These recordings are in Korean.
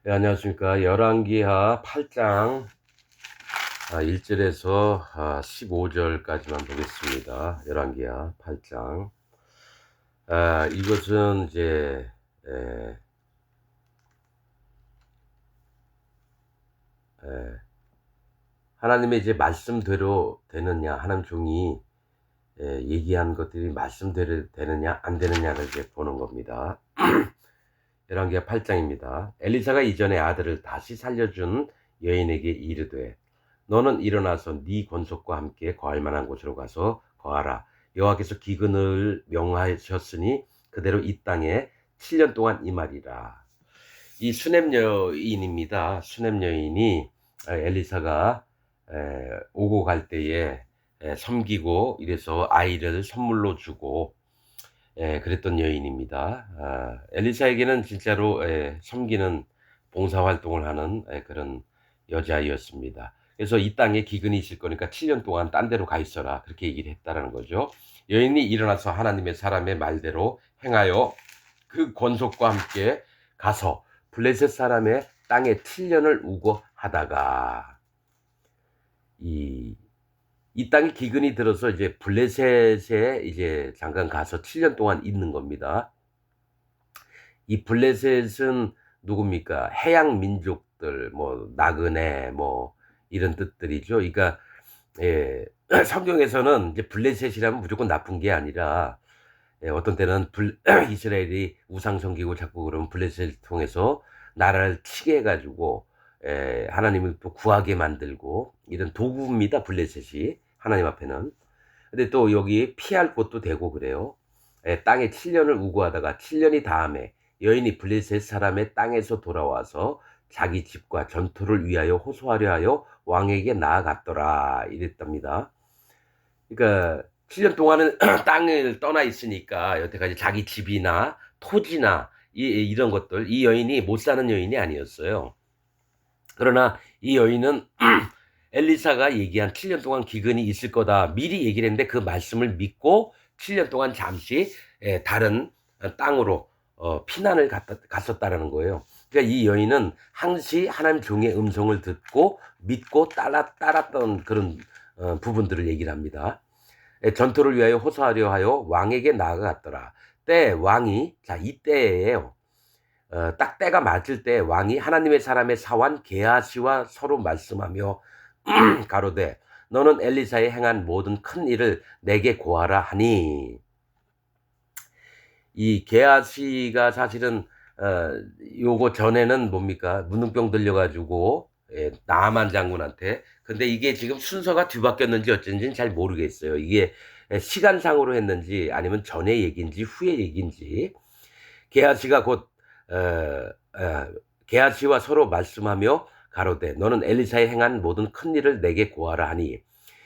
네, 안녕하십니까. 열왕기하 8장 1절에서 15절까지만 보겠습니다. 열왕기하 8장. 이것은 이제 에, 에, 하나님의 이제 말씀대로 되느냐, 하나님 종이 얘기한 것들이 말씀대로 되느냐 안 되느냐를 이제 보는 겁니다. 열왕기하 8장입니다. 엘리사가 이전에 아들을 다시 살려준 여인에게 이르되 너는 일어나서 네 권속과 함께 거할 만한 곳으로 가서 거하라. 여호와께서 기근을 명하셨으니 그대로 이 땅에 7년 동안 임하리라. 이 수넴 여인입니다. 수넴 여인이 엘리사가 오고 갈 때에 섬기고 이래서 아이를 선물로 주고 그랬던 여인입니다. 엘리사에게는 진짜로 섬기는 봉사활동을 하는 그런 여자였습니다. 그래서 이 땅에 기근이 있을 거니까 7년 동안 딴 데로 가 있어라. 그렇게 얘기를 했다라는 거죠. 여인이 일어나서 하나님의 사람의 말대로 행하여 그 권속과 함께 가서 블레셋 사람의 땅에 7년을 우거하다가 이 땅에 기근이 들어서 이제 블레셋에 이제 잠깐 가서 7년 동안 있는 겁니다. 이 블레셋은 누굽니까? 해양 민족들, 뭐 나그네, 뭐 이런 뜻들이죠. 그러니까 성경에서는 이제 블레셋이라면 무조건 나쁜 게 아니라 어떤 때는 이스라엘이 우상 섬기고 자꾸 그러면 블레셋을 통해서 나라를 치게 해가지고 하나님을 또 구하게 만들고 이런 도구입니다. 블레셋이 하나님 앞에는. 근데 또 여기 피할 곳도 되고 그래요. 땅에 7년을 우고하다가 7년이 다음에 여인이 블레셋 사람의 땅에서 돌아와서 자기 집과 전투를 위하여 호소하려 하여 왕에게 나아갔더라 이랬답니다. 그러니까 7년 동안은 땅을 떠나 있으니까 여태까지 자기 집이나 토지나 이런 것들, 이 여인이 못 사는 여인이 아니었어요. 그러나 이 여인은 엘리사가 얘기한 7년 동안 기근이 있을 거다 미리 얘기를 했는데 그 말씀을 믿고 7년 동안 잠시 다른 땅으로 피난을 갔었다라는 거예요. 그러니까 이 여인은 항시 하나님 종의 음성을 듣고 믿고 따랐던 그런 부분들을 얘기를 합니다. 전투를 위하여 호소하려 하여 왕에게 나아갔더라. 때 왕이 이때예요. 딱 때가 맞을 때 왕이 하나님의 사람의 사환 게하시와 서로 말씀하며 가로되 너는 엘리사의 행한 모든 큰 일을 내게 고하라 하니 이 게하시가 사실은 요거 전에는 뭡니까 문둥병 들려가지고 나아만 장군한테 근데 이게 지금 순서가 뒤바뀌었는지 어쩐지는 잘 모르겠어요. 이게 시간상으로 했는지 아니면 전의 얘기인지 후의 얘기인지 게하시가 곧 게하시와 서로 말씀하며 가로되 너는 엘리사의 행한 모든 큰 일을 내게 고하라 하니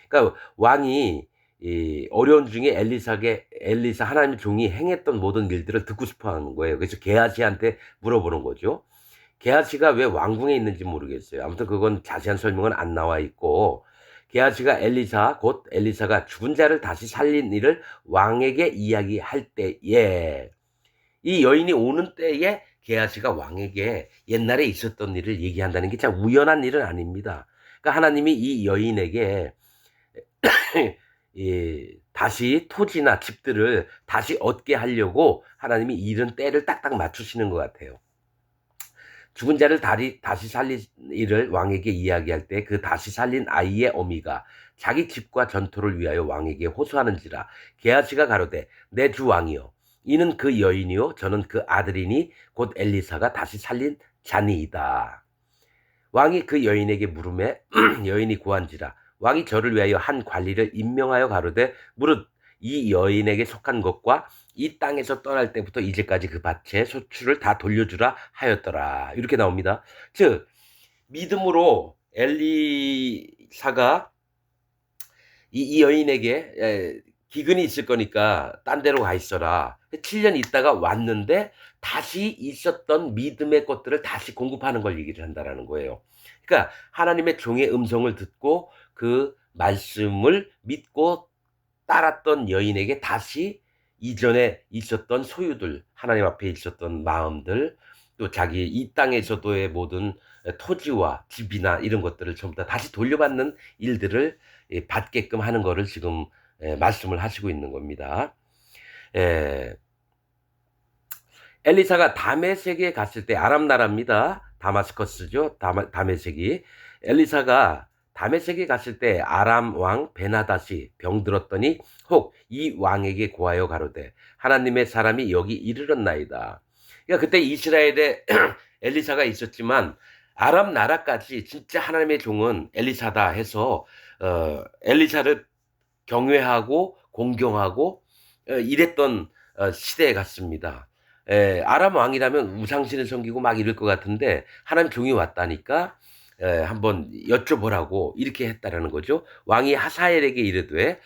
그러니까 왕이 이 어려운 중에 엘리사 하나님의 종이 행했던 모든 일들을 듣고 싶어 하는 거예요. 그래서 게하시한테 물어보는 거죠. 게하시가 왜 왕궁에 있는지 모르겠어요. 아무튼 그건 자세한 설명은 안 나와 있고 게하시가 곧 엘리사가 죽은 자를 다시 살린 일을 왕에게 이야기할 때에 이 여인이 오는 때에 게하시가 왕에게 옛날에 있었던 일을 얘기한다는 게 참 우연한 일은 아닙니다. 그러니까 하나님이 이 여인에게 다시 토지나 집들을 다시 얻게 하려고 하나님이 이런 때를 딱딱 맞추시는 것 같아요. 죽은 자를 다시 살린 일을 왕에게 이야기할 때 그 다시 살린 아이의 어미가 자기 집과 전투를 위하여 왕에게 호소하는지라 게하시가 가로되 내 주 왕이여 이는 그 여인이요 저는 그 아들이니 곧 엘리사가 다시 살린 자니이다. 왕이 그 여인에게 물음에 여인이 고한지라 왕이 저를 위하여 한 관리를 임명하여 가로되 무릇 이 여인에게 속한 것과 이 땅에서 떠날 때부터 이제까지 그 밭의 소출을 다 돌려주라 하였더라. 이렇게 나옵니다. 즉 믿음으로 엘리사가 이 여인에게 기근이 있을 거니까 딴 데로 가 있어라. 7년 있다가 왔는데 다시 있었던 믿음의 것들을 다시 공급하는 걸 얘기를 한다라는 거예요. 그러니까 하나님의 종의 음성을 듣고 그 말씀을 믿고 따랐던 여인에게 다시 이전에 있었던 소유들, 하나님 앞에 있었던 마음들, 또 자기 이 땅에서도의 모든 토지와 집이나 이런 것들을 전부 다 다시 돌려받는 일들을 받게끔 하는 거를 지금 말씀을 하시고 있는 겁니다. 예. 엘리사가 다메섹에 갔을 때 아람 나라입니다. 다마스커스죠. 다메섹이. 엘리사가 다메섹에 갔을 때 아람 왕 베나닷이 병들었더니 혹 이 왕에게 고하여 가로되 하나님의 사람이 여기 이르렀나이다. 그러니까 그때 이스라엘에 엘리사가 있었지만 아람 나라까지 진짜 하나님의 종은 엘리사다 해서 엘리사를 경외하고 공경하고 이랬던 시대에 갔습니다. 아람 왕이라면 우상신을 섬기고 막 이럴 것 같은데 하나님 종이 왔다니까 한번 여쭤보라고 이렇게 했다라는 거죠. 왕이 하사엘에게 이르되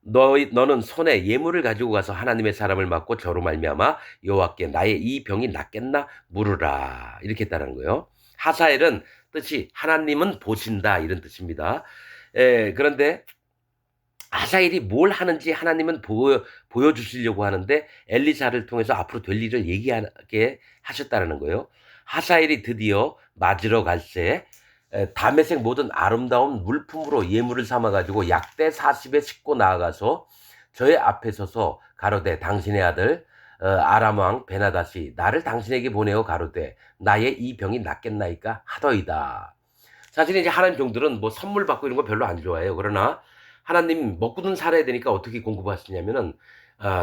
너는 손에 예물을 가지고 가서 하나님의 사람을 맞고 저로 말미암아 여호와께 나의 이 병이 낫겠나 물으라 이렇게 했다는 거예요. 하사엘은 뜻이 하나님은 보신다 이런 뜻입니다. 그런데 하사엘이 뭘 하는지 하나님은 보여주시려고 하는데 엘리사를 통해서 앞으로 될 일을 얘기하게 하셨다는 거예요. 하사엘이 드디어 맞으러 갈새 다메섹 모든 아름다운 물품으로 예물을 삼아가지고 약대 40에 싣고 나아가서 저의 앞에 서서 가로되 당신의 아들 아람 왕 베나닷이 나를 당신에게 보내어 가로되 나의 이 병이 낫겠나이까 하더이다. 사실 이제 하나님 종들은 뭐 선물 받고 이런 거 별로 안 좋아해요. 그러나 하나님 먹고는 살아야 되니까 어떻게 공급하시냐면은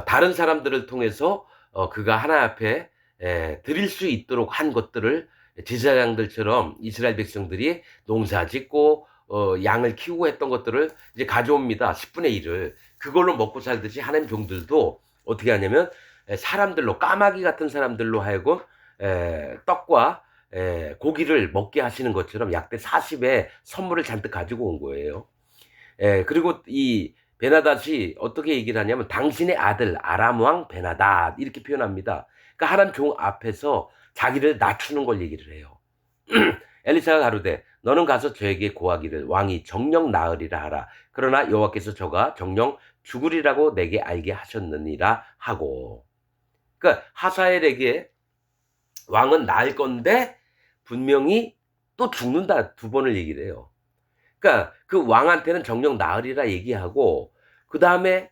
다른 사람들을 통해서 그가 하나님 앞에 드릴 수 있도록 한 것들을 제사장들처럼 이스라엘 백성들이 농사 짓고 양을 키우고 했던 것들을 이제 가져옵니다. 10분의 1을. 그걸로 먹고 살듯이 하나님 종들도 어떻게 하냐면 사람들로 까마귀 같은 사람들로 하여금 떡과 고기를 먹게 하시는 것처럼 약대 40의 선물을 잔뜩 가지고 온 거예요. 그리고 이 베나닷이 어떻게 얘기를 하냐면 당신의 아들 아람 왕 베나닷 이렇게 표현합니다. 그러니까 하나님 종 앞에서 자기를 낮추는 걸 얘기를 해요. 엘리사가 가로되 너는 가서 저에게 고하기를 왕이 정령 나으리라 하라. 그러나 여호와께서 저가 정령 죽으리라고 내게 알게 하셨느니라 하고. 그러니까 하사엘에게 왕은 나을 건데 분명히 또 죽는다 두 번을 얘기를 해요. 그러니까 그 왕한테는 정령 나으리라 얘기하고 그 다음에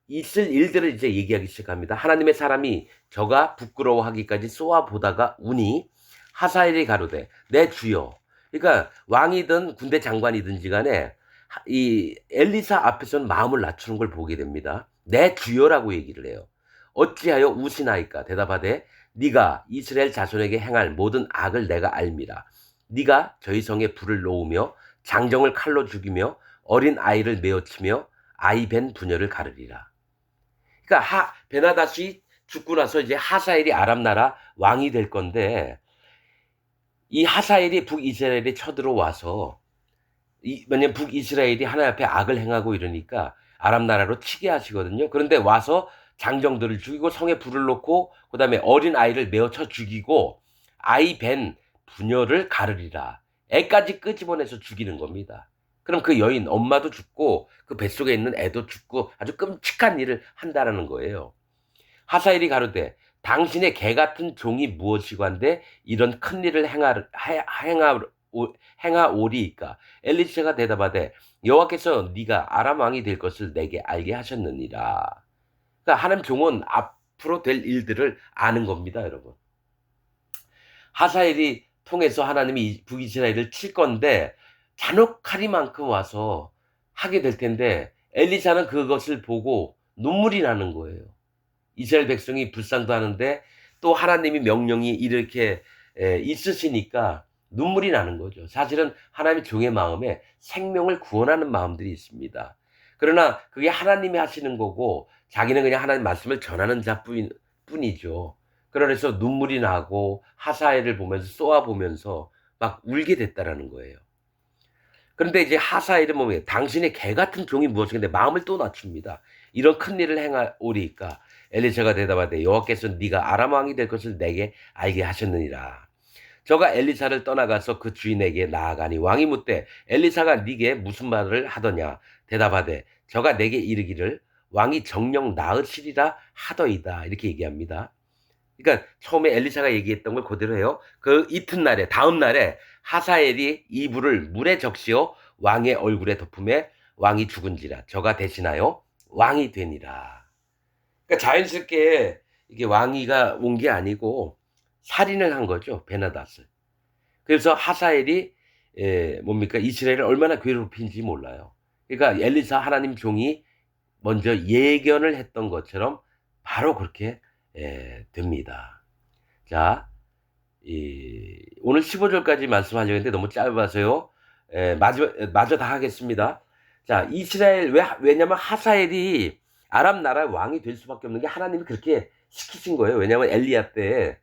있을 일들을 이제 얘기하기 시작합니다. 하나님의 사람이 저가 부끄러워하기까지 쏘아보다가 우니 하사엘이 가로되 내 주여. 그러니까 왕이든 군대 장관이든지 간에 이 엘리사 앞에서는 마음을 낮추는 걸 보게 됩니다. 내 주여라고 얘기를 해요. 어찌하여 우시나이까 대답하되 네가 이스라엘 자손에게 행할 모든 악을 내가 알미라. 네가 저희 성에 불을 놓으며 장정을 칼로 죽이며 어린 아이를 메어치며 아이 벤 부녀를 가르리라. 그러니까 베나닷이 죽고 나서 이제 하사엘이 아람 나라 왕이 될 건데 이 하사엘이 북이스라엘에 쳐들어와서 왜냐면 북이스라엘이 하나님 앞에 악을 행하고 이러니까 아람 나라로 치게 하시거든요. 그런데 와서 장정들을 죽이고 성에 불을 놓고 그다음에 어린 아이를 메어쳐 죽이고 아이 벤 부녀를 가르리라. 애까지 끄집어내서 죽이는 겁니다. 그럼 그 여인 엄마도 죽고 그 뱃속에 있는 애도 죽고 아주 끔찍한 일을 한다라는 거예요. 하사엘이 가로되 당신의 개 같은 종이 무엇이관데 이런 큰 일을 행하오리이까. 엘리사가 대답하되 여호와께서 네가 아람 왕이 될 것을 내게 알게 하셨느니라. 그러니까 하나님 종은 앞으로 될 일들을 아는 겁니다, 여러분. 하사엘이 통해서 하나님이 북이스라엘을 칠 건데 잔혹하리만큼 와서 하게 될 텐데 엘리사는 그것을 보고 눈물이 나는 거예요. 이스라엘 백성이 불쌍도 하는데 또 하나님이 명령이 이렇게 있으시니까 눈물이 나는 거죠. 사실은 하나님의 종의 마음에 생명을 구원하는 마음들이 있습니다. 그러나 그게 하나님이 하시는 거고 자기는 그냥 하나님 말씀을 전하는 자뿐이죠. 그래서 눈물이 나고 하사엘을 보면서 쏘아보면서 막 울게 됐다라는 거예요. 그런데 이제 하사엘은 뭐예요? 당신의 개 같은 종이 무엇인데 마음을 또 낮춥니다. 이런 큰 일을 행하오리이까. 엘리사가 대답하되 여호와께서 네가 아람 왕이 될 것을 내게 알게 하셨느니라. 저가 엘리사를 떠나가서 그 주인에게 나아가니 왕이 묻되 엘리사가 네게 무슨 말을 하더냐. 대답하되 저가 내게 이르기를 왕이 정령 나으시리라 하더이다. 이렇게 얘기합니다. 그러니까 처음에 엘리사가 얘기했던 걸 그대로 해요. 그 이튿날에 다음 날에 하사엘이 이불을 물에 적시어 왕의 얼굴에 덮음에 왕이 죽은지라 저가 대신하여 왕이 되니라. 그러니까 자연스럽게 이게 왕위가 온 게 아니고 살인을 한 거죠, 베나닷을. 그래서 하사엘이 뭡니까 이스라엘을 얼마나 괴롭힌지 몰라요. 그러니까 엘리사 하나님 종이 먼저 예견을 했던 것처럼 바로 그렇게 됩니다. 자, 오늘 15절까지 말씀하려고 했는데 너무 짧아서요. 마저 다 하겠습니다. 자, 이스라엘 왜냐면 하사엘이 아람 나라 왕이 될 수밖에 없는 게 하나님이 그렇게 시키신 거예요. 왜냐면 엘리야 때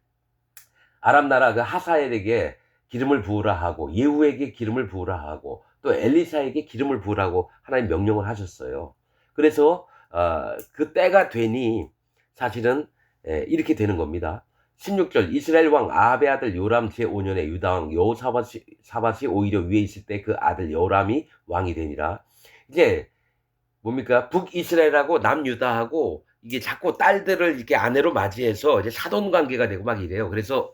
아람 나라 그 하사엘에게 기름을 부으라 하고 예후에게 기름을 부으라 하고 또 엘리사에게 기름을 부으라고 하나님 명령을 하셨어요. 그래서 그 때가 되니 사실은 이렇게 되는 겁니다. 16절 이스라엘 왕 아합의 아들 요람 제5년에 유다 왕 여호사밧이 오히려 위에 있을 때 그 아들 요람이 왕이 되니라. 이제 뭡니까 북이스라엘하고 남유다하고 이게 자꾸 딸들을 이렇게 아내로 맞이해서 이제 사돈 관계가 되고 막 이래요. 그래서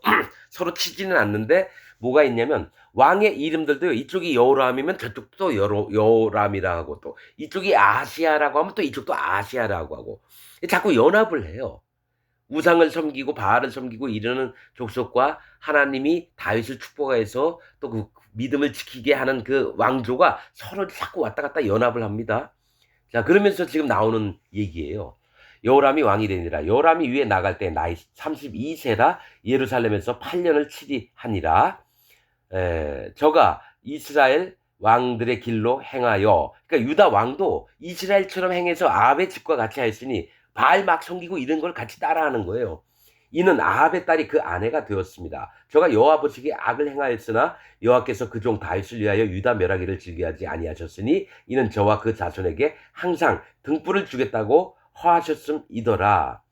서로 치지는 않는데 뭐가 있냐면 왕의 이름들도 이쪽이 여호람이면 저쪽도 여호람이라 하고 또 이쪽이 아시아라고 하면 또 이쪽도 아시아라고 하고 자꾸 연합을 해요. 우상을 섬기고 바알을 섬기고 이러는 족속과 하나님이 다윗을 축복해서 또 그 믿음을 지키게 하는 그 왕조가 서로 자꾸 왔다 갔다 연합을 합니다. 자, 그러면서 지금 나오는 얘기예요. 여호람이 왕이 되니라. 여호람이 위에 나갈 때 나이 32세라 예루살렘에서 8년을 치리하니라. 저가 이스라엘 왕들의 길로 행하여, 그러니까 유다 왕도 이스라엘처럼 행해서 아합의 집과 같이 하였으니 바알 막 섬기고 이런 걸 같이 따라하는 거예요. 이는 아합의 딸이 그 아내가 되었습니다. 저가 여호와 보시기에 악을 행하였으나 여호와께서 그 종 다윗을 위하여 유다 멸하기를 즐겨하지 아니하셨으니 이는 저와 그 자손에게 항상 등불을 주겠다고 허하셨음이더라.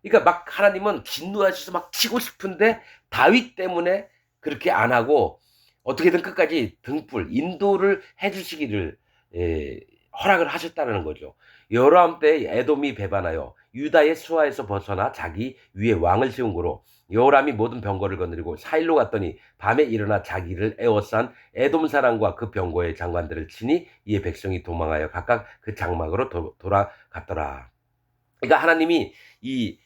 그러니까 막 하나님은 진노하셔서 막 치고 싶은데 다윗 때문에 그렇게 안 하고 어떻게든 끝까지 등불 인도를 해주시기를 허락을 하셨다는 거죠. 여로함 때 에돔이 배반하여 유다의 수하에서 벗어나 자기 위에 왕을 세운 거로 여호람이 모든 병거를 거느리고 사일로 갔더니 밤에 일어나 자기를 에워싼 에돔 사람과 그 병거의 장관들을 치니 이에 백성이 도망하여 각각 그 장막으로 돌아갔더라. 그러니까 하나님이 이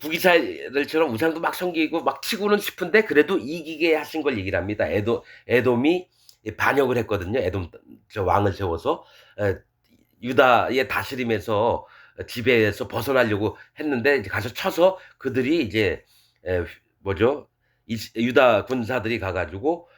북이스라엘처럼 우상도 막 섬기고 막 치고는 싶은데 그래도 이기게 하신 걸 얘기를 합니다. 에돔이 반역을 했거든요. 에돔 저 왕을 세워서 유다의 다스림에서 지배에서 벗어나려고 했는데 이제 가서 쳐서 그들이 이제 뭐죠? 유다 군사들이 가가지고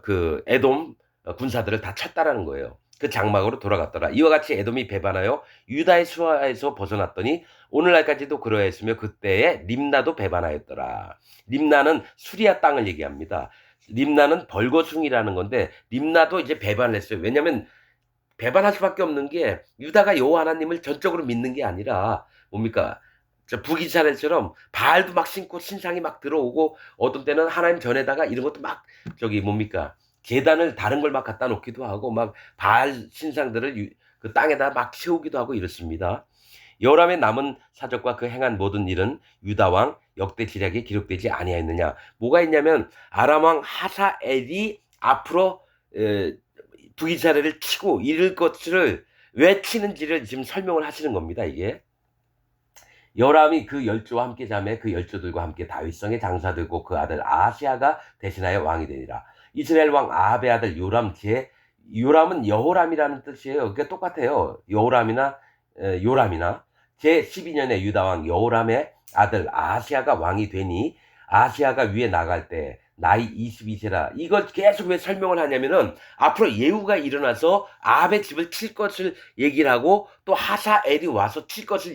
그 에돔 군사들을 다 쳤다라는 거예요. 그 장막으로 돌아갔더라. 이와 같이 에돔이 배반하여 유다의 수하에서 벗어났더니 오늘날까지도 그러했으며 그때에 림나도 배반하였더라. 림나는 수리아 땅을 얘기합니다. 림나는 벌거숭이라는 건데 림나도 이제 배반을 했어요. 왜냐하면 배반할 수밖에 없는 게 유다가 여호와 하나님을 전적으로 믿는 게 아니라 뭡니까? 저 북이스라엘처럼 바알도 막 신고 신상이 막 들어오고 어떤 때는 하나님 전에다가 이런 것도 막 뭡니까? 계단을 다른 걸 막 갖다 놓기도 하고 막 바알 신상들을 그 땅에다 막 세우기도 하고 이렇습니다. 여호람의 남은 사적과 그 행한 모든 일은 유다 왕 역대 지략에 기록되지 아니하였느냐? 뭐가 있냐면 아람 왕 하사엘이 앞으로 북이스라엘을 치고 이를 것을 왜 치는지를 지금 설명을 하시는 겁니다. 이게 여람이 그 열조와 함께 자매 그 열조들과 함께 다윗성에 장사되고 그 아들 아하시아가 대신하여 왕이 되니라. 이스라엘 왕 아합의 아들 요람은 여호람이라는 뜻이에요. 그게 똑같아요. 요람이나 제 12년에 유다 왕 여호람의 아들 아하시아가 왕이 되니 아하시아가 위에 나갈 때 나이 22세라. 이걸 계속 왜 설명을 하냐면은 앞으로 예후가 일어나서 아합의 집을 칠 것을 얘기를 하고 또 하사엘이 와서 칠 것을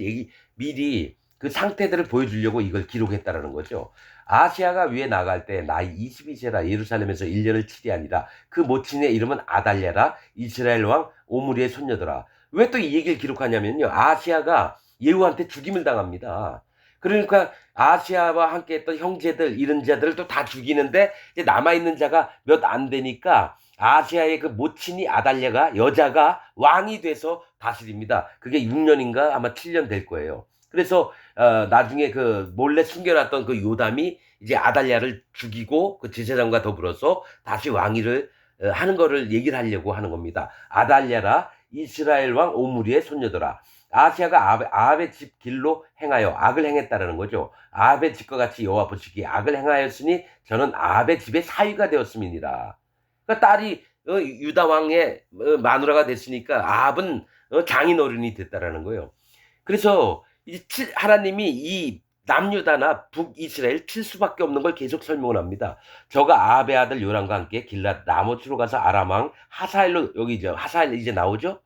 미리 그 상태들을 보여주려고 이걸 기록했다라는 거죠. 아시아가 위에 나갈 때 나이 22세라 예루살렘에서 1년을 치리 아니라 그 모친의 이름은 아달랴라 이스라엘 왕 오므리의 손녀더라. 왜 또 이 얘기를 기록하냐면요. 아시아가 예후한테 죽임을 당합니다. 그러니까 아시아와 함께 했던 형제들 이런 자들을 또 다 죽이는데 이제 남아있는 자가 몇 안 되니까 아시아의 그 모친이 아달랴가 여자가 왕이 돼서 다스립니다. 그게 6년인가 아마 7년 될 거예요. 그래서 나중에 그 몰래 숨겨놨던 그 요담이 이제 아달랴를 죽이고 그 제사장과 더불어서 다시 왕위를 하는 거를 얘기를 하려고 하는 겁니다. 아달랴라 이스라엘 왕 오므리의 손녀더라. 아하시아가 아합의 집 길로 행하여 악을 행했다라는 거죠. 아합의 집과 같이 여호와 보시기에 악을 행하였으니 저는 아합의 집의 사위가 되었음이니라. 그러니까 딸이 유다 왕의 마누라가 됐으니까 아합은 장인어른이 됐다라는 거예요. 그래서 하나님이 이 남유다나 북이스라엘 칠수밖에 없는 걸 계속 설명을 합니다. 저가 아합의 아들 요람과 함께 길랏 라모츠로 가서 아람 왕 하사엘로, 여기 이제 하사엘 이제 나오죠.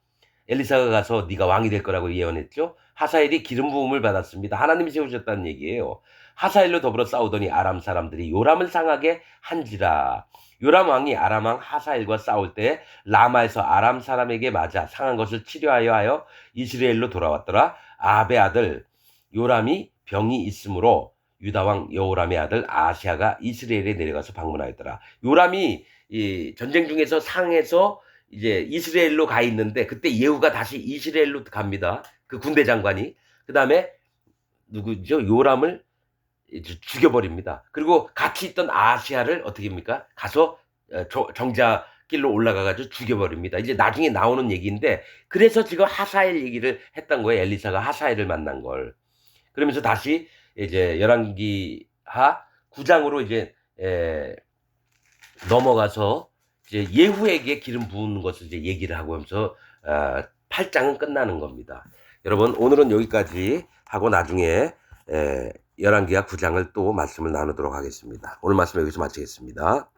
엘리사가 가서 네가 왕이 될 거라고 예언했죠. 하사엘이 기름 부음을 받았습니다. 하나님이 세우셨다는 얘기예요. 하사엘로 더불어 싸우더니 아람 사람들이 요람을 상하게 한지라. 요람 왕이 아람 왕 하사엘과 싸울 때 라마에서 아람 사람에게 맞아 상한 것을 치료하여 이스라엘로 돌아왔더라. 아합의 아들 요람이 병이 있으므로 유다 왕 여호람의 아들 아하시아가 이스라엘에 내려가서 방문하였더라. 요람이 이 전쟁 중에서 상해서 이제 이스라엘로 가 있는데 그때 예후가 다시 이스라엘로 갑니다. 그 군대 장관이. 그 다음에 누구죠? 요람을 죽여버립니다. 그리고 같이 있던 아하시아를 어떻게 합니까? 가서 정자길로 올라가가지고 죽여버립니다. 이제 나중에 나오는 얘기인데 그래서 지금 하사엘 얘기를 했던 거예요. 엘리사가 하사엘을 만난 걸. 그러면서 다시 이제 열왕기하 9장으로 이제 넘어가서 이제 예후에게 기름 부은 것을 이제 얘기를 하고 하면서 8장은 끝나는 겁니다. 여러분 오늘은 여기까지 하고 나중에 열왕기하 9장을 또 말씀을 나누도록 하겠습니다. 오늘 말씀 여기서 마치겠습니다.